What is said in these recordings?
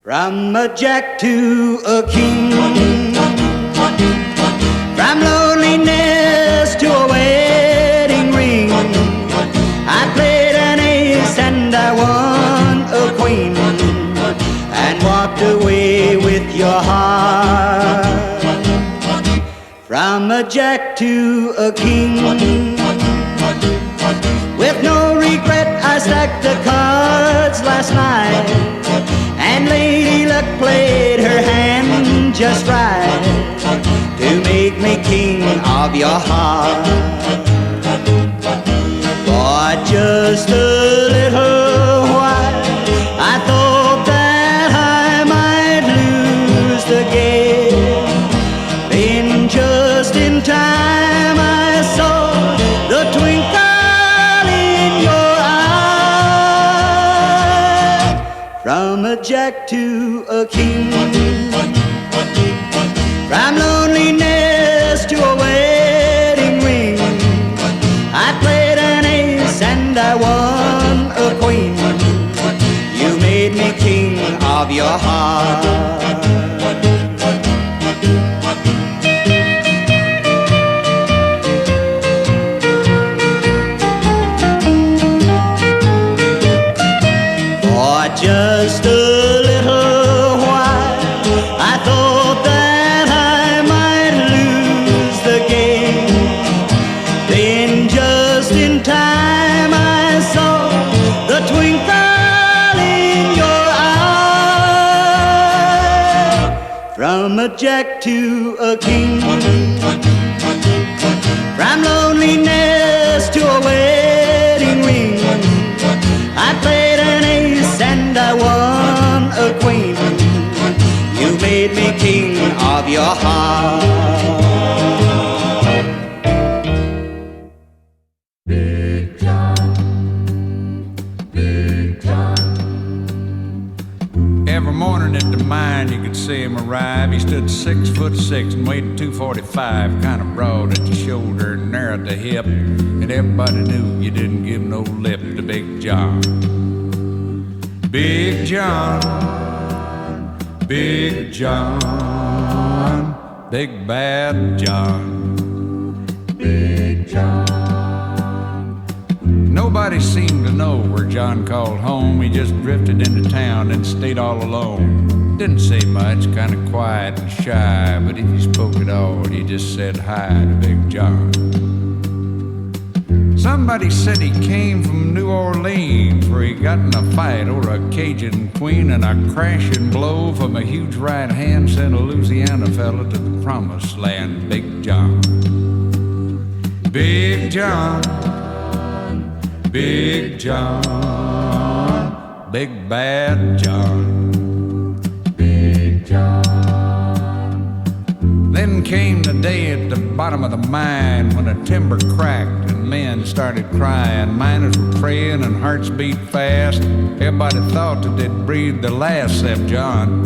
From a jack to a king, from loneliness to a wedding ring, I played an ace and I won a queen, and walked away with your heart. From a jack to a king, with no regret I stacked the cards last night, and Lady Luck played her hand just right to make me king of your heart. For just a little while I thought that I might lose the game. Then just in time I saw the twinkle in your eye. From a jack to a king, from loneliness to a wedding ring, I played an ace and I won a queen. You made me king of your heart. For just a little while I thought that I might lose the game. Then just in time I saw the twinkle in your eye. From a jack to a king, from loneliness to a wedding ring, I played an ace and I won a queen. You made me king of your heart. Big John, Big John. Every morning at the mine you could see him arrive. He stood 6'6" and weighed 245, kind of broad at the shoulder and narrow at the hip, and everybody knew you didn't give no lip to Big John. Big John, Big John, Big Bad John, Big John. Nobody seemed to know where John called home. He just drifted into town and stayed all alone. Didn't say much, kind of quiet and shy, but if he spoke at all, he just said hi to Big John. Somebody said he came from New Orleans, where he got in a fight over a Cajun queen, and a crashing blow from a huge right hand sent a Louisiana fella to the promised land. Big John, Big John, Big John, Big Bad John, Big John. Then came the day at the bottom of the mine when the timber cracked and men started crying. Miners were praying and hearts beat fast. Everybody thought that they'd breathed their last except John.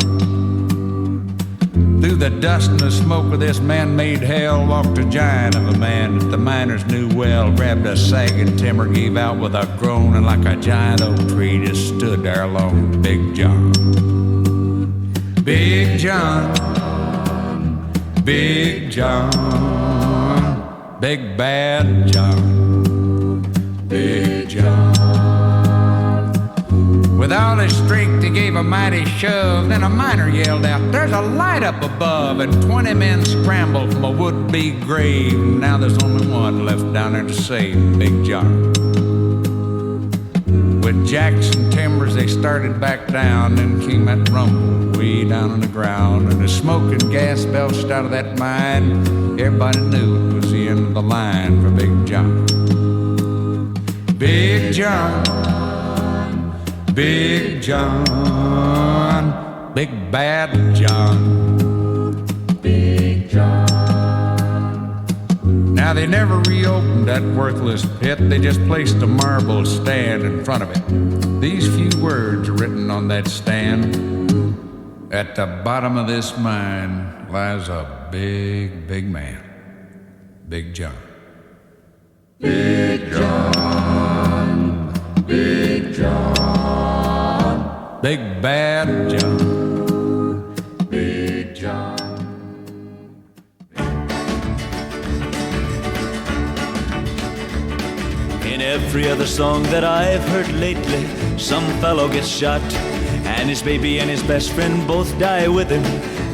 Through the dust and the smoke of this man-made hell walked a giant of a man that the miners knew well. Grabbed a sagging timber, gave out with a groan, and like a giant oak tree just stood there alone. Big John, Big John, Big John, Big Bad John, Big John. With all his strength he gave a mighty shove. Then a miner yelled out, "There's a light up above!" And 20 men scrambled from a would-be grave. Now there's only one left down there to save Big John. With jacks and timbers they started back down. Then came that rumble way down on the ground, and the smoke and gas belched out of that mine. Everybody knew it was the end of the line for Big John. Big John, Big John, Big Bad John, Big John. Now they never reopened that worthless pit. They just placed a marble stand in front of it. These few words are written on that stand: "At the bottom of this mine lies a big, big man, Big John." Big John, Big John, Big Bad John. every other song that I've heard lately, some fellow gets shot, and his baby and his best friend both die with him,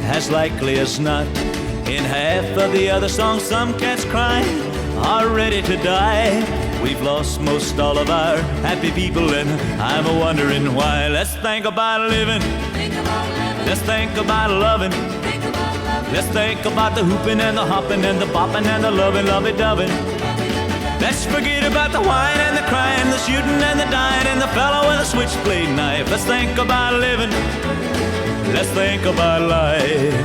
as likely as not. In half of the other songs, some cats crying are ready to die. We've lost most all of our happy people, and I'm a-wondering why. Let's think about living. Let's think about loving. Let's think about the hooping and the hopping and the bopping and the loving, lovey-dovey. Let's forget about the whine and the crying, the shooting and the dying, and the fellow with a switchblade knife. Let's think about living. Let's think about life.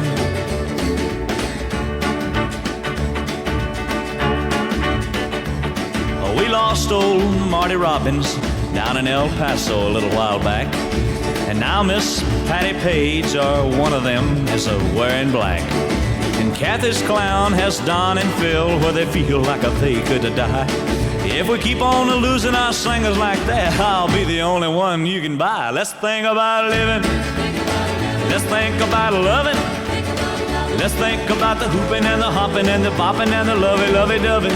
We lost old Marty Robbins down in El Paso a little while back, and now Miss Patty Page, or one of them, is wearing black. And Kathy's clown has Don and Phil where they feel like they could die. If we keep on losing our singers like that, I'll be the only one you can buy. Let's think about living. Let's think about loving. Let's think about the hooping and the hopping and the bopping and the lovey-dovey.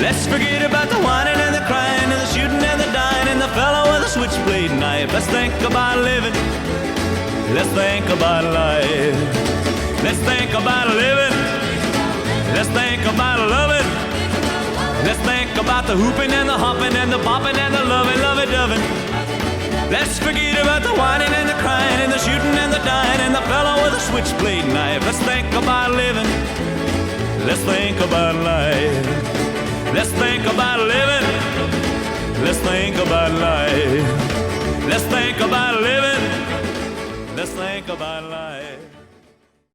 Let's forget about the whining and the crying and the shooting and the dying and the fellow with a switchblade knife. Let's think about living. Let's think about life. Let's think about living. Let's think about loving. Let's think about the hooping and the hopping and the bopping and the lovey-dovey. Let's forget about the whining and the crying and the shooting and the dying and the fellow with a switchblade knife. Let's think about living. Let's think about life. Let's think about living. Let's think about life. Let's think about living. Let's think about life.